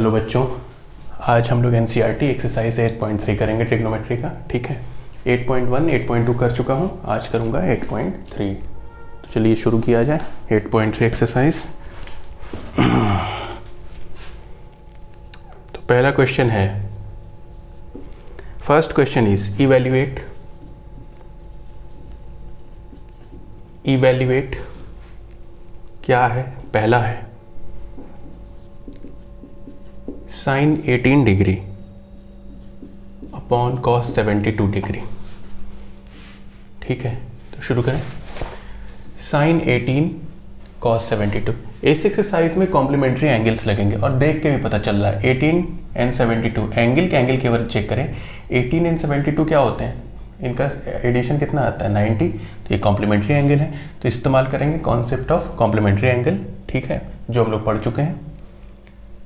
Hello बच्चों, आज हम लोग एनसीईआरटी एक्सरसाइज 8.3 करेंगे ट्रिग्नोमेट्री का। ठीक है, 8.1 8.2 कर चुका हूँ, आज करूँगा 8.3। तो चलिए शुरू किया जाए 8.3 एक्सरसाइज। तो पहला क्वेश्चन है, फर्स्ट क्वेश्चन इज इवैल्यूएट क्या है। पहला है sine 18 degree upon cos 72 degree. ठीक है, तो शुरू करें। Sine 18 cos 72। इस एक्सरसाइज में कॉम्प्लीमेंट्री एंगल्स लगेंगे और देख के भी पता चल रहा है 18 एंड 72 एंगल के एंगल केवल चेक करें। 18 एंड 72 क्या होते हैं, इनका एडिशन कितना आता है 90। तो ये कॉम्प्लीमेंट्री एंगल है, तो इस्तेमाल करेंगे कॉन्सेप्ट ऑफ कॉम्प्लीमेंट्री एंगल। ठीक है, जो हम लोग पढ़ चुके हैं।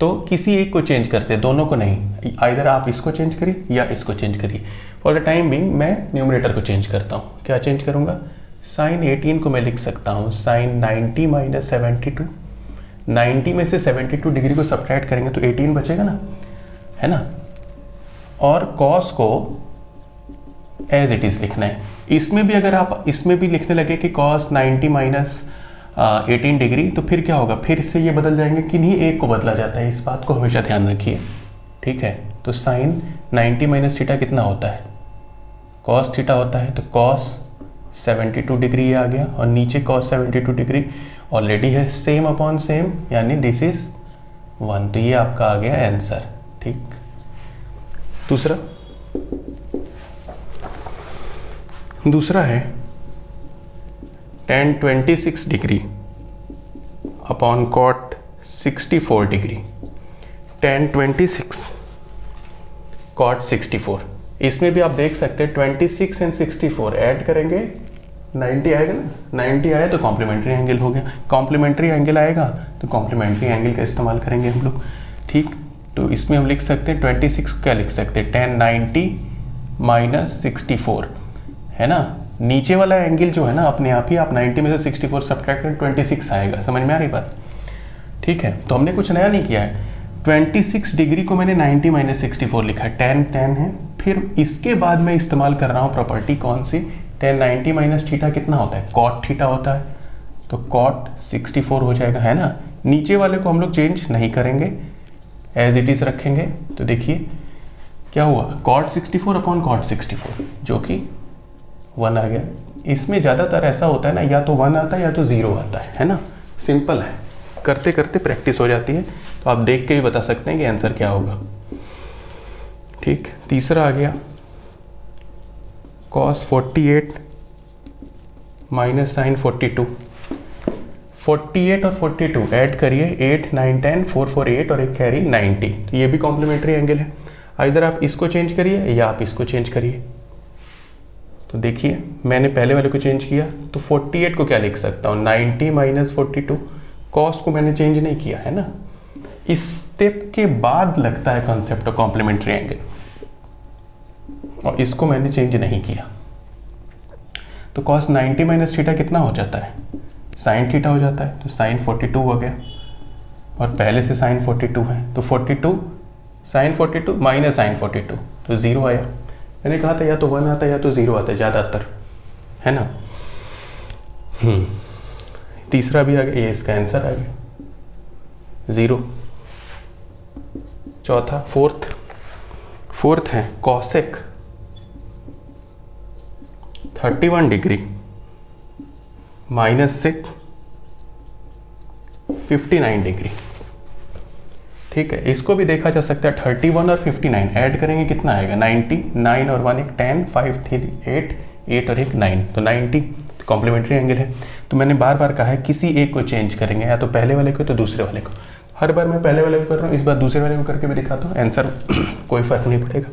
तो किसी एक को चेंज करते हैं, दोनों को नहीं। आइदर आप इसको चेंज करिए या इसको चेंज करिए। फॉर द टाइम बिंग मैं न्यूमरेटर को चेंज करता हूँ। क्या चेंज करूँगा, साइन 18 को मैं लिख सकता हूँ साइन 90 माइनस 72। 90 में से 72 डिग्री को सब्ट्रैक्ट करेंगे तो 18 बचेगा ना, है ना। और कॉस को एज इट इज़ लिखना है। इसमें भी अगर आप इसमें भी लिखने लगे कि कॉस 90 माइनस 18 डिग्री, तो फिर क्या होगा, फिर से ये बदल जाएंगे, किन्हीं एक को बदला जाता है। इस बात को हमेशा ध्यान रखिए। ठीक है, तो साइन 90 माइनस थीटा कितना होता है, कॉस थीटा होता है। तो कॉस 72 डिग्री ये आ गया, और नीचे कॉस 72 डिग्री ऑलरेडी है, सेम अपॉन सेम, यानी दिस इज 1। तो ये आपका आ गया आंसर। ठीक, दूसरा है tan 26 degree upon cot 64 degree. tan 26 cot 64। इसमें भी आप देख सकते हैं 26 एंड 64 ऐड करेंगे 90 आएगा ना। 90 आया तो कॉम्प्लीमेंट्री एंगल हो गया। कॉम्प्लीमेंट्री एंगल आएगा तो कॉम्प्लीमेंट्री एंगल का इस्तेमाल करेंगे हम लोग। ठीक, तो इसमें हम लिख सकते हैं 26 को क्या लिख सकते हैं, tan 90 माइनस 64, है ना। नीचे वाला एंगल जो है ना, अपने आप ही आप 90 में से 64 सब्ट्रैक्ट करें 26 आएगा। समझ में आ रही बात। ठीक है, तो हमने कुछ नया नहीं किया है। 26 डिग्री को मैंने 90 माइनस 64 लिखा है, tan है। फिर इसके बाद मैं इस्तेमाल कर रहा हूँ प्रॉपर्टी कौन सी, tan 90 माइनस थीटा कितना होता है, कॉट थीटा होता है। तो कॉट 64 हो जाएगा, है ना। नीचे वाले को हम लोग चेंज नहीं करेंगे, एज इट इज़ रखेंगे। तो देखिए क्या हुआ, कॉट 64 अपॉन कॉट 64, जो कि 1 आ गया। इसमें ज़्यादातर ऐसा होता है ना, या तो 1 आता है या तो 0 आता है ना। सिंपल है, करते करते प्रैक्टिस हो जाती है। तो आप देख के भी बता सकते हैं कि आंसर क्या होगा। ठीक, तीसरा आ गया cos 48 माइनस साइन 42। 48 और 42 ऐड करिए, 8 9 10 4 4 8 और एक कैरी 90। तो ये भी कॉम्प्लीमेंट्री एंगल है। आइदर आप इसको चेंज करिए या आप इसको चेंज करिए। तो देखिए मैंने पहले वाले को चेंज किया, तो 48 को क्या लिख सकता हूँ, 90 माइनस 42। कॉस को मैंने चेंज नहीं किया, है ना। इस स्टेप के बाद लगता है कॉन्सेप्ट ऑफ कॉम्प्लीमेंट्री एंगल, और इसको मैंने चेंज नहीं किया। तो कॉस 90 माइनस थीटा कितना हो जाता है, साइन थीटा हो जाता है। तो साइन 42 हो गया, और पहले से साइन 42 है, तो 42 साइन 42 माइनस साइन 42, तो 0 आया। मैंने कहा था या तो 1 आता है या तो 0 आता है ज़्यादातर, है ना। तीसरा भी आ गया, ये इसका आंसर आ गया 0। चौथा फोर्थ है cosec 31 degree minus sec 59 degree. ठीक है, इसको भी देखा जा सकता है 31 और 59 ऐड करेंगे कितना आएगा, 90। 9 और 1 एक 10, 5 3 8, 8 और एक 9, तो 90 कॉम्प्लीमेंट्री एंगल है। तो मैंने बार बार कहा है किसी एक को चेंज करेंगे, या तो पहले वाले को तो दूसरे वाले को। हर बार मैं पहले वाले को कर रहा हूँ, इस बार दूसरे वाले को करके भी दिखाता हूँ, आंसर कोई फर्क नहीं पड़ेगा।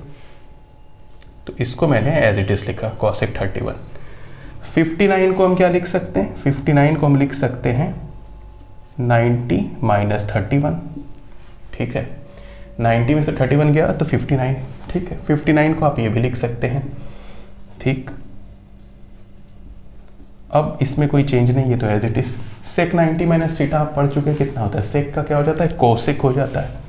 तो इसको मैंने एज इट इज़ लिखा, कॉसेक 31। 59 को हम क्या लिख सकते हैं, 59 को हम लिख सकते हैं 90 माइनस 31। ठीक है, 90 में से 31 गया तो 59। ठीक है, 59 को आप ये भी लिख सकते हैं। ठीक, अब इसमें कोई चेंज नहीं है, तो as it is. Sec 90 minus theta आप पढ़ चुके हैं, कितना होता है सेक का, क्या हो जाता है कोसेक हो जाता है।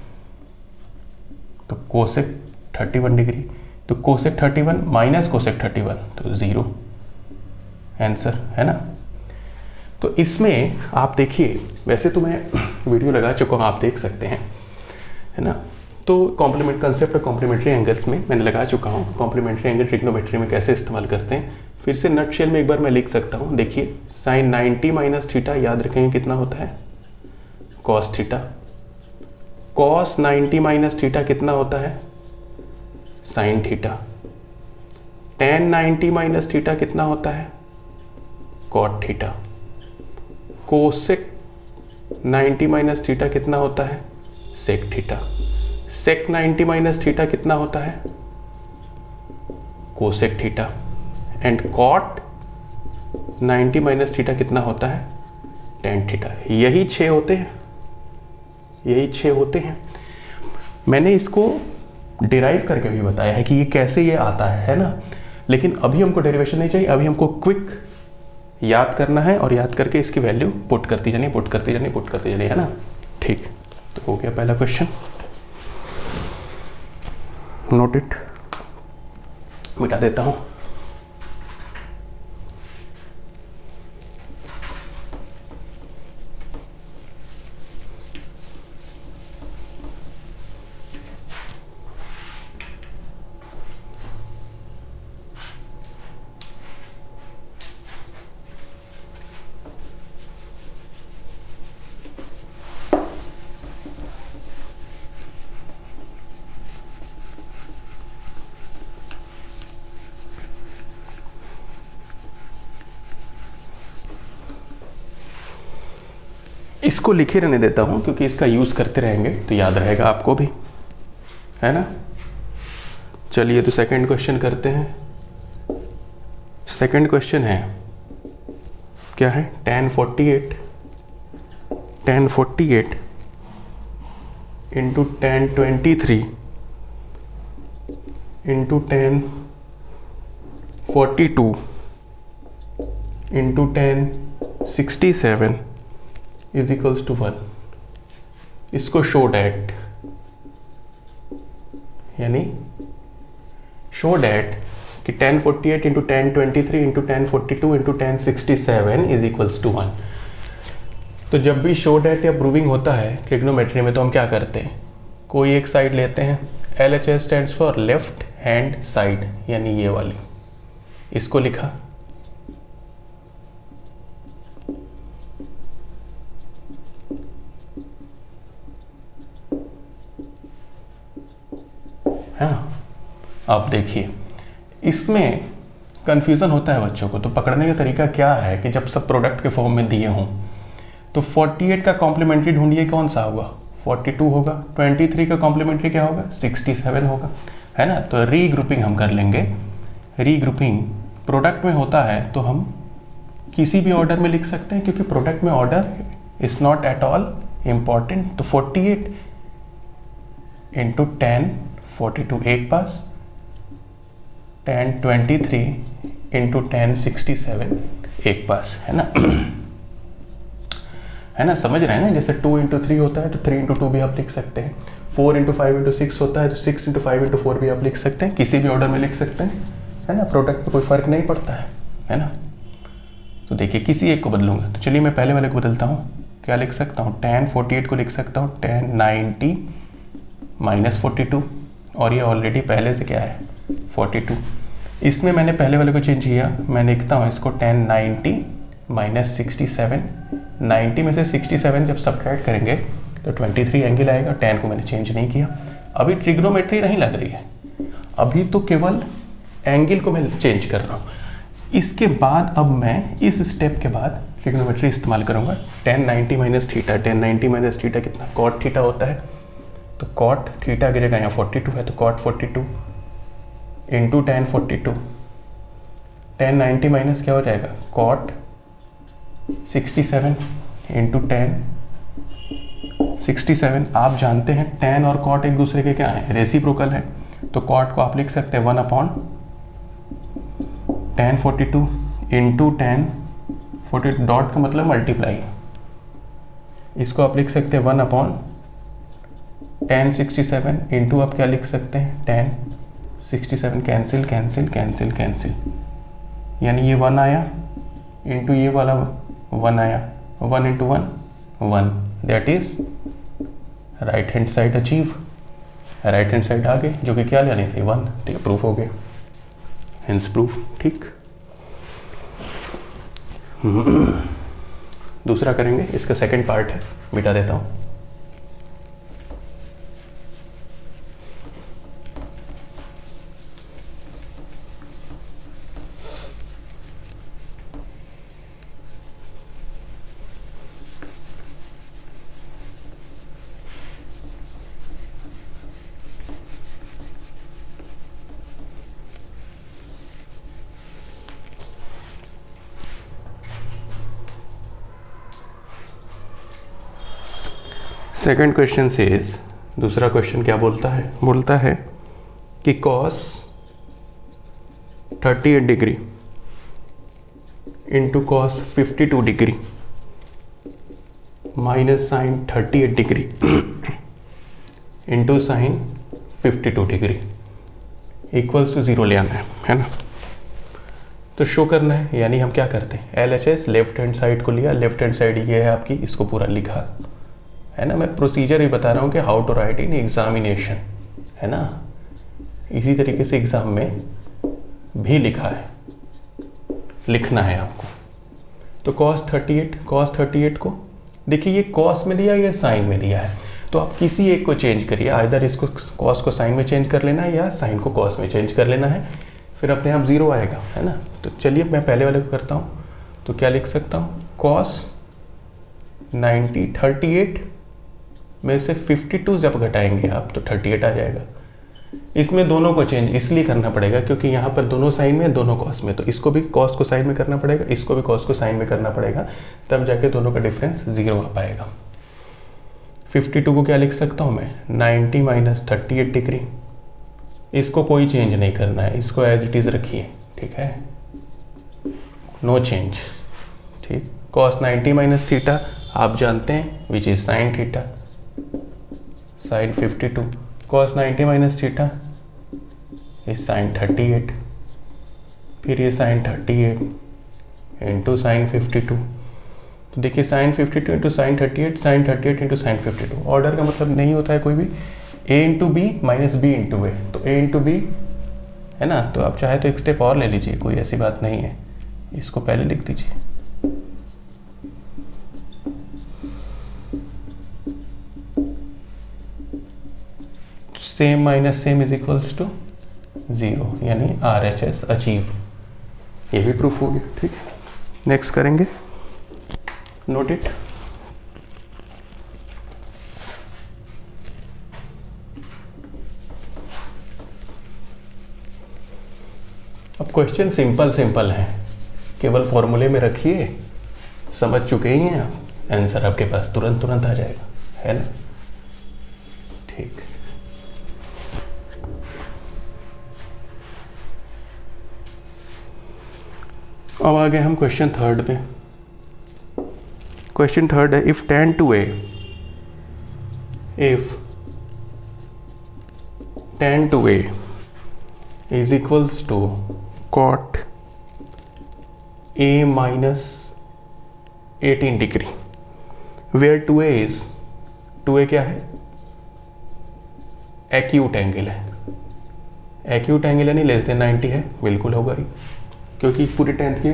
तो कोसेक 31 डिग्री, तो कोसेक 31 माइनस कोसेक 31 तो 0 आंसर, है ना। तो इसमें आप देखिए, वैसे तो मैं वीडियो लगा चुका हूँ, आप देख सकते हैं, है ना। तो कॉम्प्लीमेंट कंसेप्ट कॉम्प्लीमेंट्री एंगल्स में मैंने लगा चुका हूँ, कॉम्प्लीमेंट्री एंगल ट्रिग्नोमेट्री में कैसे इस्तेमाल करते हैं। फिर से नटशेल में एक बार मैं लिख सकता हूँ। देखिए साइन 90 माइनस थीटा याद रखेंगे कितना होता है, cos theta. Cos 90 minus theta कितना होता है, sine theta. Tan 90 minus theta कितना होता है, cot theta. Cosec 90 minus theta कितना होता है, sec theta. Sec 90 minus theta कितना होता है, cosec theta. And cot 90 minus theta कितना होता है, टेन थीटा। यही 6 होते हैं, यही 6 होते हैं। मैंने इसको डिराइव करके भी बताया है कि ये कैसे ये आता है ना। लेकिन अभी हमको डेरिवेशन नहीं चाहिए, अभी हमको क्विक याद करना है और याद करके इसकी वैल्यू पुट करती जानी, पुट करती जानी, पुट करती जानी, है ना। ठीक, तो हो गया पहला क्वेश्चन। नोट इट, मिटा देता हूं। इसको लिखे रहने देता हूं क्योंकि इसका यूज करते रहेंगे तो याद रहेगा आपको भी, है ना। चलिए तो सेकंड क्वेश्चन करते हैं। सेकंड क्वेश्चन है, क्या है, tan 48 into tan 23 into tan 42 into tan 67 is equals to 1। इसको शो डैट, यानी शो डैट कि tan 48 into tan 23 into tan 42 into tan 67 is equals to 1। तो जब भी शो डैट या प्रूविंग होता है ट्रिग्नोमेट्री में तो हम क्या करते हैं, कोई एक साइड लेते हैं, LHS stands for left hand side, यानी ये वाली, इसको लिखा। हाँ, अब देखिए इसमें कंफ्यूजन होता है बच्चों को, तो पकड़ने का तरीका क्या है कि जब सब प्रोडक्ट के फॉर्म में दिए हों तो 48 का कॉम्प्लीमेंट्री ढूंढिए कौन सा होगा, 42 होगा। 23 का कॉम्प्लीमेंट्री क्या होगा, 67 होगा, है ना। तो रीग्रुपिंग हम कर लेंगे। रीग्रुपिंग प्रोडक्ट में होता है तो हम किसी भी ऑर्डर में लिख सकते हैं क्योंकि प्रोडक्ट में order is not at all important. तो 48 इंटू tan 42 एक पास, tan 23 इंटू tan 67 एक पास, है ना। है ना, समझ रहे हैं ना। जैसे 2 इंटू 3 होता है तो 3 इंटू 2 भी आप लिख सकते हैं। 4 इंटू 5 इंटू 6 होता है तो 6 इंटू 5 इंटू 4 भी आप लिख सकते हैं, किसी भी ऑर्डर में लिख सकते हैं, है ना। प्रोडक्ट पे कोई फर्क नहीं पड़ता है ना। तो देखिए किसी एक को बदलूंगा, तो चलिए मैं पहले वाले को बदलता हूँ। क्या लिख सकता हूँ, tan 48 को लिख सकता हूँ tan 90 माइनस 42, और ये ऑलरेडी पहले से क्या है 42। इसमें मैंने पहले वाले को चेंज किया, मैं लिखता हूँ इसको tan 90 माइनस 67। 90 में से 67 जब सब्ट्रैक्ट करेंगे तो 23 एंगल आएगा। tan को मैंने चेंज नहीं किया। अभी ट्रिग्नोमेट्री नहीं लग रही है, अभी तो केवल एंगल को मैं चेंज कर रहा हूँ। इसके बाद अब मैं इस स्टेप के बाद ट्रिग्नोमेट्री इस्तेमाल करूँगा। tan 90 minus theta, tan 90 minus theta कितना, cot थीटा होता है, तो cot थीटा गिरेगा यहाँ 42 है तो cot 42 into tan 42। tan 90 minus क्या हो जाएगा, cot 67 इंटू tan 67। आप जानते हैं tan और cot एक दूसरे के क्या है, रेसिप्रोकल है, तो cot को आप लिख सकते हैं 1 upon tan 42 into tan 42, dot का मतलब मल्टीप्लाई, इसको आप लिख सकते हैं 1 अपॉन tan 67 इंटू आप क्या लिख सकते हैं, tan 67 cancel cancel cancel cancel, यानी ये 1 आया इंटू ये वाला 1 आया, 1 into 1 1, that is right hand side achieve, right hand side आ गई जो कि क्या लेनी थी 1, तो ये प्रूफ हो गया, हेंस प्रूफ। ठीक, दूसरा करेंगे, इसका सेकंड पार्ट है, मिटा देता हूँ। सेकंड क्वेश्चन सेज, दूसरा क्वेश्चन क्या बोलता है कि cos 38 degree into cos 52 degree minus sine 38 degree into sine 52 degree equals to 0 ले आना है ना। तो शो करना है, यानी हम क्या करते हैं, LHS लेफ्ट हैंड साइड को लिया, लेफ्ट हैंड साइड ये है आपकी, इसको पूरा लिखा है ना। मैं प्रोसीजर ही बता रहा हूँ कि how to write in examination, है ना, इसी तरीके से एग्जाम में भी लिखा है, लिखना है आपको। तो cos 38 को देखिए, ये cos में दिया या साइन में दिया है, तो आप किसी एक को चेंज करिए, आइदर इसको cos को साइन में चेंज कर लेना है या साइन को cos में चेंज कर लेना है, फिर अपने आप 0 आएगा, है ना। तो चलिए मैं पहले वाले को करता हूँ, तो क्या लिख सकता हूँ, cos 38 में से 52 जब घटाएंगे आप तो 38 आ जाएगा। इसमें दोनों को चेंज इसलिए करना पड़ेगा क्योंकि यहाँ पर दोनों साइन में, दोनों कॉस में, तो इसको भी कॉस को साइन में करना पड़ेगा, इसको भी कॉस को साइन में करना पड़ेगा, तब जाके दोनों का डिफरेंस 0 आ पाएगा। 52 को क्या लिख सकता हूँ मैं, 90 माइनस 38 डिग्री, इसको कोई चेंज नहीं करना है, इसको एज इट इज़ रखिए, ठीक है, नो चेंज। ठीक, कॉस 90 माइनस थीटा आप जानते हैं which is sine theta, sine 52, cos 90 minus theta is sine 38, फिर ये साइन 38 इंटू साइन 52, तो देखिए sine 52 into sine 38, sine 38 into sine 52, order का मतलब नहीं होता है कोई भी, a into B minus B into A, तो a इंटू बी है ना, तो आप चाहे तो एक स्टेप और ले लीजिए, कोई ऐसी बात नहीं है, इसको पहले लिख दीजिए। Same minus same is equals to 0, यानी RHS अचीव, ये भी प्रूफ हो गया। ठीक है, नेक्स्ट करेंगे, नोट इट। अब क्वेश्चन सिंपल है, केवल फॉर्मूले में रखिए, समझ चुके ही हैं आप, आंसर आपके पास तुरंत आ जाएगा, है ना। ठीक, अब आ गए हम क्वेश्चन थर्ड पे। क्वेश्चन थर्ड है, if tan 2a, if tan 2a is equals to cot a minus 18 degree, where 2a is, 2a क्या है, एक्यूट एंगल है, एक्यूट एंगल यानी लेस देन 90 है, बिल्कुल होगा ही, क्योंकि पूरी 10th की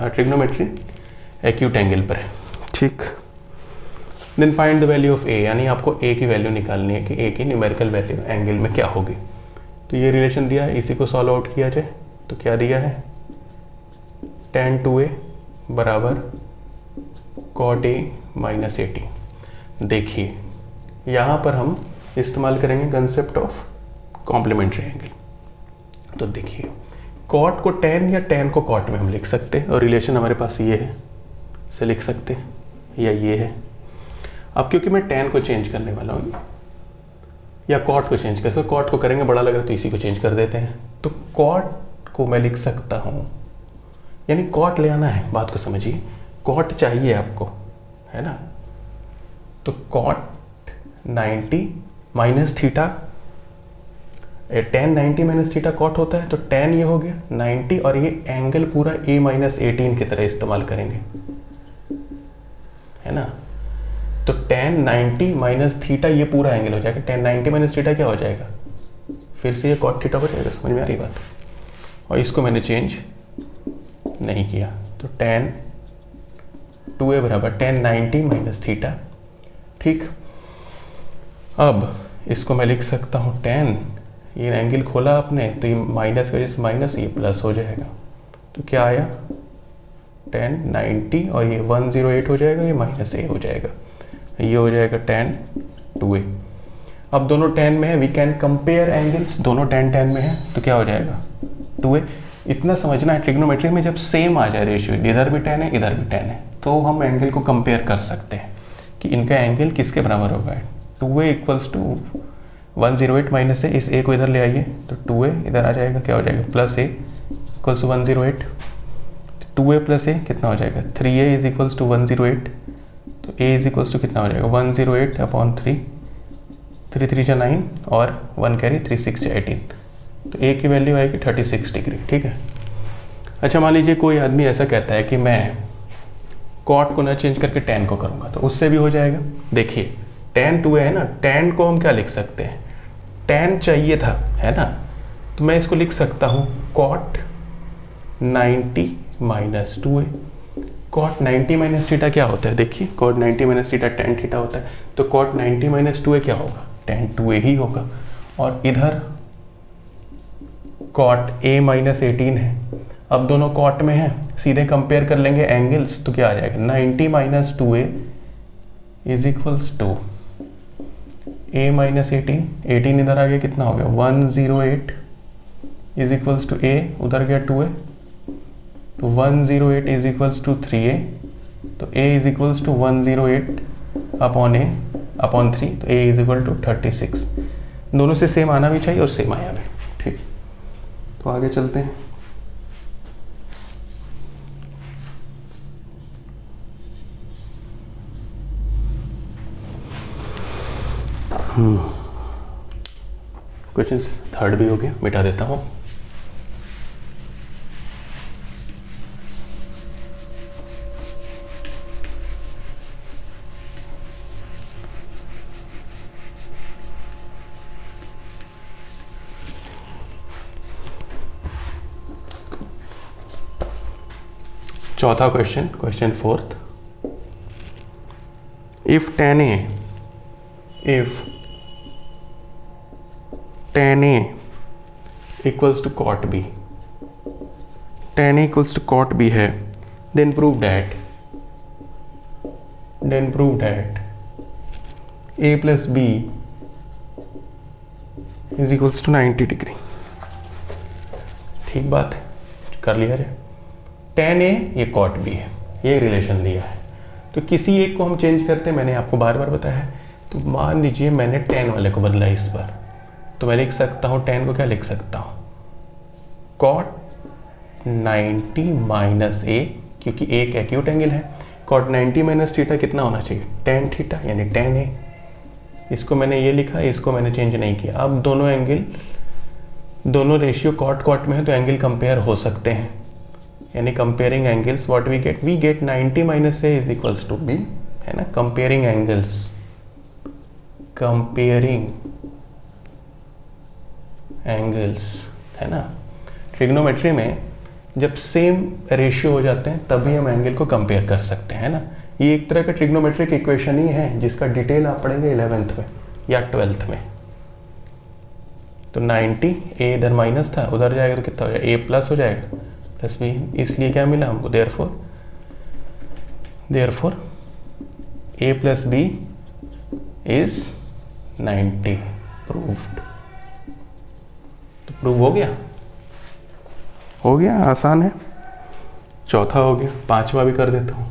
ट्रिग्नोमेट्री एक्यूट एंगल पर है। ठीक, then find the value of A, यानी आपको ए की वैल्यू निकालनी है कि ए की न्यूमेरिकल वैल्यू एंगल में क्या होगी। तो ये रिलेशन दिया है, इसी को सॉल्व आउट किया जाए, तो क्या दिया है, tan 2a बराबर cot a माइनस 80। देखिए यहाँ पर हम इस्तेमाल करेंगे कंसेप्ट ऑफ कॉम्प्लीमेंट्री एंगल। तो देखिए कॉट को tan या tan को कॉट में हम लिख सकते हैं, और रिलेशन हमारे पास ये है, से लिख सकते हैं, या ये है। अब क्योंकि मैं tan को चेंज करने वाला हूँ या कॉट को चेंज कर, कॉट को करेंगे बड़ा लग रहा है तो इसी को चेंज कर देते हैं, तो कॉट को मैं लिख सकता हूँ, यानी कॉट ले आना है, बात को समझिए, कॉट चाहिए आपको, है ना। तो cot 90 minus theta, tan 90 minus theta cot होता है, तो tan ये हो गया 90 और ये एंगल पूरा a माइनस 18 की तरह इस्तेमाल करेंगे, है ना। तो tan 90 माइनस थीटा ये पूरा एंगल हो जाएगा, tan 90 माइनस थीटा क्या हो जाएगा, फिर से ये कॉट थीटा हो जाएगा। समझ में आ रही बात। और इसको मैंने चेंज नहीं किया, तो tan 2a बराबर tan 90 माइनस थीटा। ठीक, अब इसको मैं लिख सकता हूँ tan, ये एंगल खोला आपने तो ये माइनस की वजह से माइनस, ये प्लस हो जाएगा, तो क्या आया tan 90 और ये 108 हो जाएगा, ये माइनस a हो जाएगा, ये हो जाएगा tan 2a। अब दोनों tan में है, वी कैन कंपेयर एंगल्स, दोनों tan में है, तो क्या हो जाएगा 2a। इतना समझना है ट्रिग्नोमेट्री में जब सेम आ जाए रेशियो, इधर भी tan है इधर भी tan है, तो हम एंगल को कंपेयर कर सकते हैं कि इनका एंगल किसके बराबर होगा। 2a इक्वल्स टू 108 माइनस है, इस a को इधर ले आइए तो 2a इधर आ जाएगा, क्या हो जाएगा plus a equals to 108, 2a plus a कितना हो जाएगा 3a इज इक्वल्स टू 108, तो a इज इक्वल्स टू कितना हो जाएगा 108 अपॉन 3, 3 3 जा 9 और 1 कैरी 3 6 जा 18, तो a की वैल्यू आएगी 36 डिग्री। ठीक है। अच्छा मान लीजिए कोई आदमी ऐसा कहता है कि मैं कॉट को ना चेंज करके tan को करूँगा, तो उससे भी हो जाएगा। देखिए tan 2a है ना, tan को हम क्या लिख सकते हैं, tan चाहिए था, है ना, तो मैं इसको लिख सकता हूँ cot 90 minus 2a। cot 90 minus theta क्या होता है, देखिए cot 90 minus theta tan theta होता है, तो cot 90 माइनस 2a क्या होगा, tan 2a ही होगा। और इधर cot a माइनस 18 है, अब दोनों cot में है, सीधे कंपेयर कर लेंगे एंगल्स, तो क्या आ जाएगा 90 minus 2a is equals to a minus 18 इधर आ गया, कितना हो गया 108 इज इक्वल्स टू a, उधर गया 2a, तो 108 इज इक्वल्स टू 3a, तो a is equals to 108 upon a upon 3, तो a इज इक्वल टू 36। दोनों से सेम आना भी चाहिए और सेम आया भी। ठीक, तो आगे चलते हैं। क्वेश्चन थर्ड भी हो गया, मिटा देता हूँ। चौथा question, question fourth, if tan a equals to cot b, tan a equals to cot b है, then prove that a plus b is equals to 90 degree. ठीक बात है, कर लिया रे। tan a ये cot b है, ये रिलेशन दिया है, तो किसी एक को हम चेंज करते हैं, मैंने आपको बार बार बताया है। तो मान लीजिए मैंने tan वाले को बदला इस बार, तो मैं लिख सकता हूँ tan को क्या लिख सकता हूँ cot 90 माइनस a, क्योंकि a एक एक्यूट एंगल है, cot 90 माइनस थीटा कितना होना चाहिए tan थीटा, यानी tan a। इसको मैंने ये लिखा, इसको मैंने चेंज नहीं किया। अब दोनों एंगल, दोनों रेशियो cot में है, तो एंगल कंपेयर हो सकते हैं, यानी comparing angles what we get 90 minus a is equals to b, है ना। कंपेयरिंग एंगल्स, है ना। ट्रिग्नोमेट्री में जब सेम रेशियो हो जाते हैं तभी हम एंगल को कंपेयर कर सकते हैं, है ना। ये एक तरह का ट्रिग्नोमेट्रिक इक्वेशन ही है जिसका डिटेल आप पढ़ेंगे 11th में या 12th में। तो 90, a इधर माइनस था, उधर जाएगा तो कितना हो जाएगा, a प्लस हो जाएगा, प्लस b, इसलिए क्या मिला हमको, therefore a plus b is 90, proved. तो प्रूव हो गया, आसान है। चौथा हो गया, पांचवा भी कर देता हूं।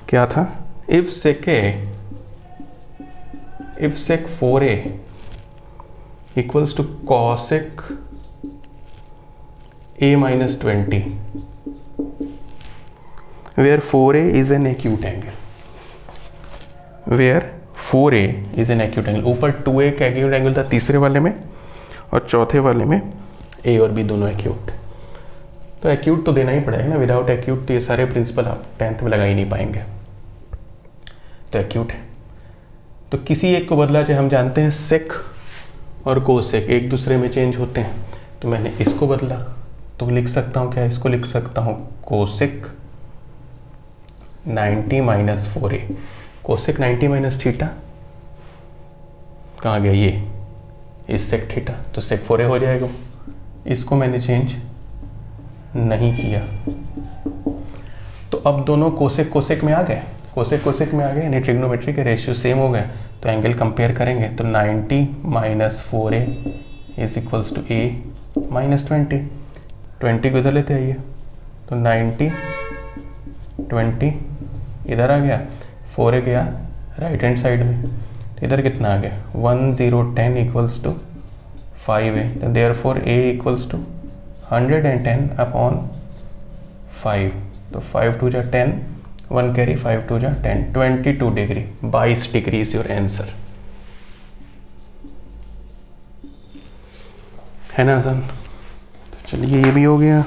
क्या था, if sec 4a equals to cosec a minus 20 where 4a is an acute angle। Where 4A is an acute angle. ऊपर 2A का एक्यूट एंगल था तीसरे वाले में, और चौथे वाले में A और B दोनों एक्यूट। तो एक्यूट तो देना ही पड़ेगा ना, विदाउट एक्यूट तो ये सारे प्रिंसिपल आप 10th में लगा ही नहीं पाएंगे। तो एक्यूट है, तो किसी एक को बदला जाए। हम जानते हैं सेक और कोसेक एक दूसरे में चेंज होते हैं, तो मैंने इसको बदला, तो लिख सकता हूँ क्या, इसको लिख सकता हूँ cosec 90 minus 4A। Cosec 90 minus theta कहाँ गया, ये इस सेक थीटा, तो सेक 4A हो जाएगा। इसको मैंने चेंज नहीं किया, तो अब दोनों कोसेक कोसेक में आ गए, कोसेक कोसेक में आ गए, यानी ट्रिग्नोमेट्री के रेशियो सेम हो गए। तो एंगल कंपेयर करेंगे, तो 90 minus 4A is equals to A minus 20। 20 को इधर लेते आइए, तो 90 20 इधर आ गया, 4A गया राइट हैंड साइड में, तो इधर कितना आ गया 1010 इक्वल्स टू 5A। तो therefore A equals to 110 upon 5। तो 5 2 जा 10, 1 कैरी, 5 2 जा 10, 22 degree, 22 degree is your answer. है ना आसान। तो चलिए ये भी हो गया,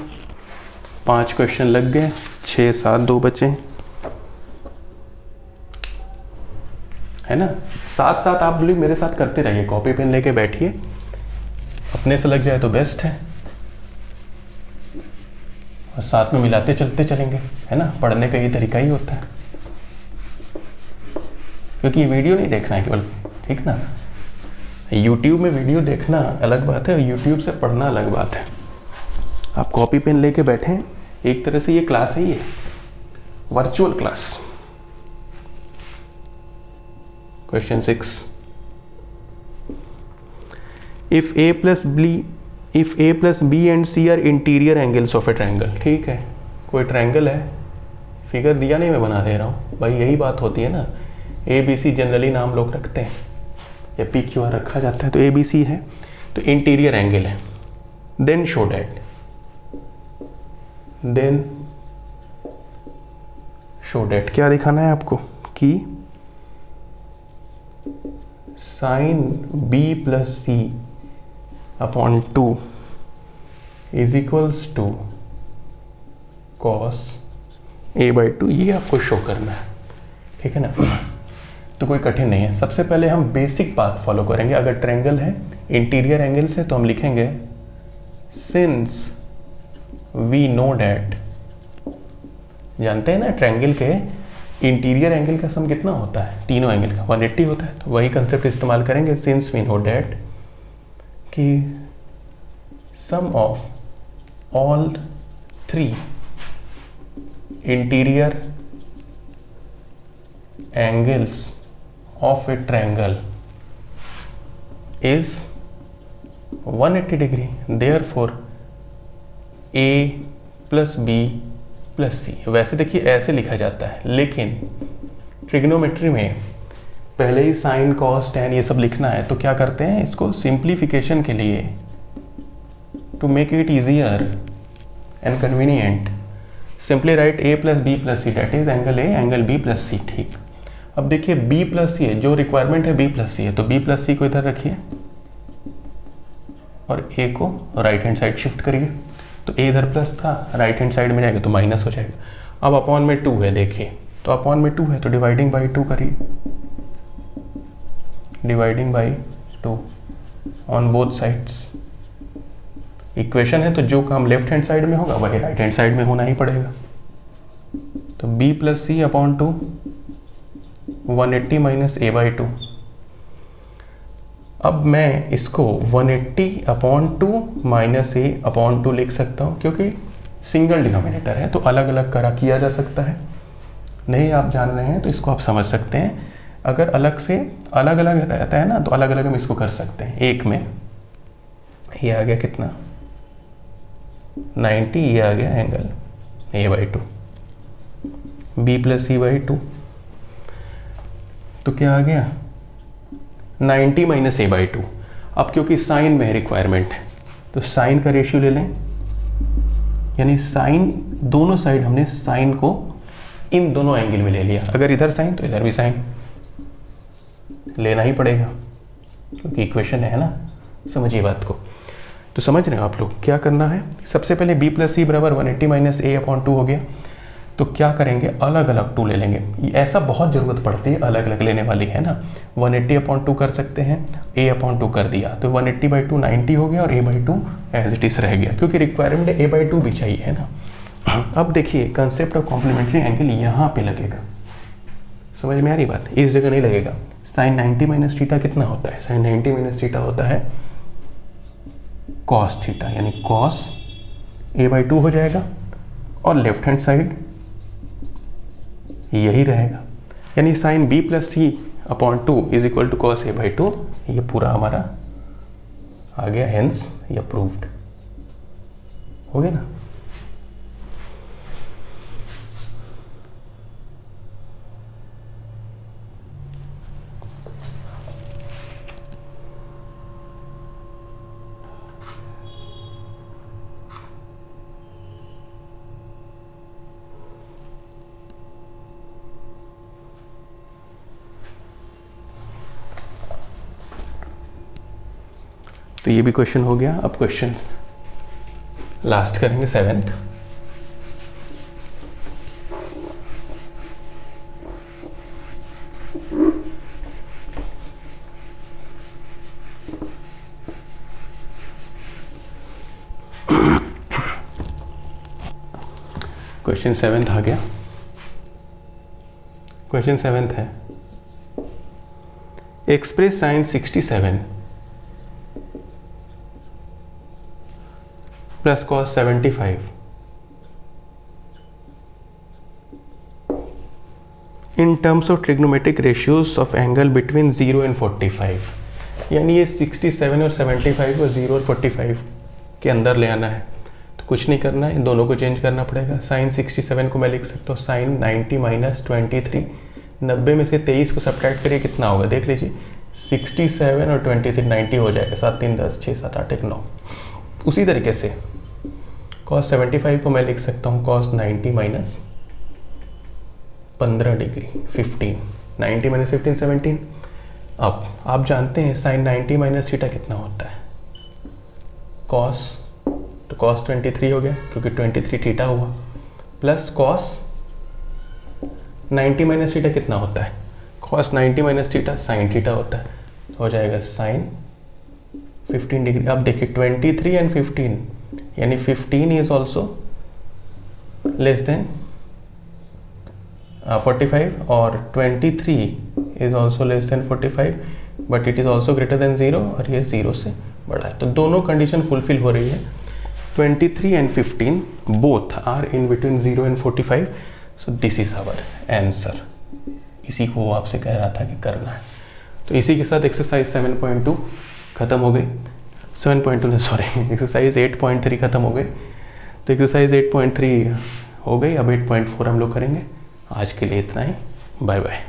5 क्वेश्चन लग गए, 6 7 2 बचे, है ना। साथ साथ आप लोग मेरे साथ करते रहिए, कॉपी पेन लेके बैठिए, अपने से लग जाए तो बेस्ट है, और साथ में मिलाते चलते चलेंगे, है ना। पढ़ने का ये तरीका ही होता है, क्योंकि ये वीडियो नहीं देखना है केवल, ठीक ना। YouTube में वीडियो देखना अलग बात है, और YouTube से पढ़ना अलग बात है। आप कॉपी पेन लेके बैठे, एक तरह से ये क्लास ही है, virtual class. Question 6, if A plus B and C are interior angles of a triangle। ठीक है, कोई ट्रायंगल है, फिगर दिया नहीं, मैं बना दे रहा हूँ भाई, यही बात होती है ना। ABC जनरली नाम लोग रखते हैं, या PQR रखा जाता है, तो ABC है, तो इंटीरियर एंगल है। देन शो डैट क्या दिखाना है आपको, कि sine B plus C upon 2 is equals to cos A/2, ये आपको शो करना है, ठीक है ना। तो कोई कठिन नहीं है। सबसे पहले हम बेसिक बात फॉलो करेंगे। अगर ट्रायंगल है, इंटीरियर एंगल से, तो हम लिखेंगे सिंस वी नो डैट, जानते हैं ना ट्रायंगल के इंटीरियर एंगल का सम कितना होता है, तीनों एंगल का 180 होता है। तो वही कंसेप्ट इस्तेमाल करेंगे, सिंस वी नो डैट कि sum of all 3 interior angles of a triangle is 180 degree. therefore A plus B plus C। वैसे देखिए ऐसे लिखा जाता है, लेकिन ट्रिग्नोमेट्री में पहले ही साइन कॉस टैन ये सब लिखना है, तो क्या करते हैं, इसको सिंप्लीफिकेशन के लिए, to make it easier and convenient, simply write A plus B plus C, that is angle A angle B plus C। ठीक, अब देखिए B प्लस C है, जो रिक्वायरमेंट है B प्लस C है, तो B प्लस C को इधर रखिए और A को राइट हैंड साइड शिफ्ट करिए। तो A इधर प्लस था, राइट हैंड साइड में जाएगा तो माइनस हो जाएगा। अब अपॉन में 2 है, देखिए तो अपॉन में 2 है, तो डिवाइडिंग बाई 2 करिए, dividing by 2 on both sides. Equation है, तो जो काम लेफ्ट हैंड साइड में होगा वही राइट हैंड साइड में होना ही पड़ेगा। तो B plus C upon 2 180 minus A/2। अब मैं इसको 180 अपॉन 2 माइनस A अपॉन 2 लिख सकता हूँ, क्योंकि सिंगल डिनोमिनेटर है, तो अलग अलग करा किया जा सकता है। नहीं आप जान रहे हैं तो इसको आप समझ सकते हैं। अगर अलग से अलग अलग रहता है ना, तो अलग अलग हम इसको कर सकते हैं। एक में ये आ गया कितना 90, ये आ गया angle A/2, B plus C/2, तो क्या आ गया 90 माइनस A/2। अब क्योंकि साइन में रिक्वायरमेंट है, तो साइन का रेशियो ले लें, यानी साइन दोनों साइड हमने साइन को इन दोनों एंगल में ले लिया। अगर इधर साइन तो इधर भी साइन, लेना ही पड़ेगा क्योंकि इक्वेशन है ना, समझिए बात को। तो समझ रहे हो आप लोग क्या करना है। सबसे पहले b प्लस सी बराबर 180 माइनस a अपॉन 2 हो गया, तो क्या करेंगे अलग अलग 2 ले लेंगे। ऐसा बहुत ज़रूरत पड़ती है अलग अलग लेने वाली है ना। 180 अपॉन 2 कर सकते हैं, a अपॉन 2 कर दिया तो 180/2 90 हो गया और a/2 एज इट इज रह गया क्योंकि रिक्वायरमेंट a/2 भी चाहिए है ना। अब देखिए कंसेप्ट ऑफ कॉम्प्लीमेंट्री एंगल यहाँ पे लगेगा, समझ में आ रही बात, इस जगह नहीं लगेगा। साइन 90 माइनस थीटा कितना होता है, साइन 90 माइनस थीटा होता है कॉस थीटा, यानी कॉस a/2 हो जाएगा और लेफ्ट हैंड साइड यही रहेगा, यानी sine b plus C upon 2 is equal to cos a/2। ये पूरा हमारा आ गया, हेंस ये प्रूव्ड हो गया ना। तो ये भी क्वेश्चन हो गया। अब क्वेश्चन लास्ट करेंगे 7th। क्वेश्चन 7th आ गया। क्वेश्चन 7th है express sine 67 plus cos 75 in terms of trigonometric ratios of angle between 0 and 45। यानी ये 67 और 75 को 0 और 45 के अंदर ले आना है। तो कुछ नहीं करना है, इन दोनों को चेंज करना पड़ेगा। साइन 67 को मैं लिख सकता हूँ साइन 90 माइनस 23। 90 में से 23 को सब्ट्रैक्ट करिए कितना होगा देख लीजिए, 67 और 23 90 हो जाएगा, 7 3 10 6 7 8 1 9। उसी तरीके से cos 75 को मैं लिख सकता हूँ cos 90 माइनस 15 डिग्री 15, 90 माइनस 15 17। अब आप जानते हैं साइन 90 माइनस थीटा कितना होता है, cos, तो cos 23 हो गया क्योंकि 23 थीटा हुआ, प्लस cos 90 माइनस थीटा कितना होता है, cos 90 minus theta sine theta होता है, हो जाएगा साइन 15 डिग्री। अब देखिए 23 एंड 15, यानी 15 इज ऑल्सो लेस देन 45 और 23 is also less than 45 but it is also greater than 0 और ये 0 से बड़ा है। तो दोनों कंडीशन फुलफिल हो रही है। 23 and 15 both are in between 0 and 45, so this is our answer. इसी को वो आपसे कह रहा था कि करना है। तो इसी के साथ एक्सरसाइज 7.2 खत्म हो गई, 7.2 सॉरी एक्सरसाइज 8.3 खत्म हो गई। तो एक्सरसाइज 8.3 हो गई, अब 8.4 हम लोग करेंगे। आज के लिए इतना ही, बाय बाय।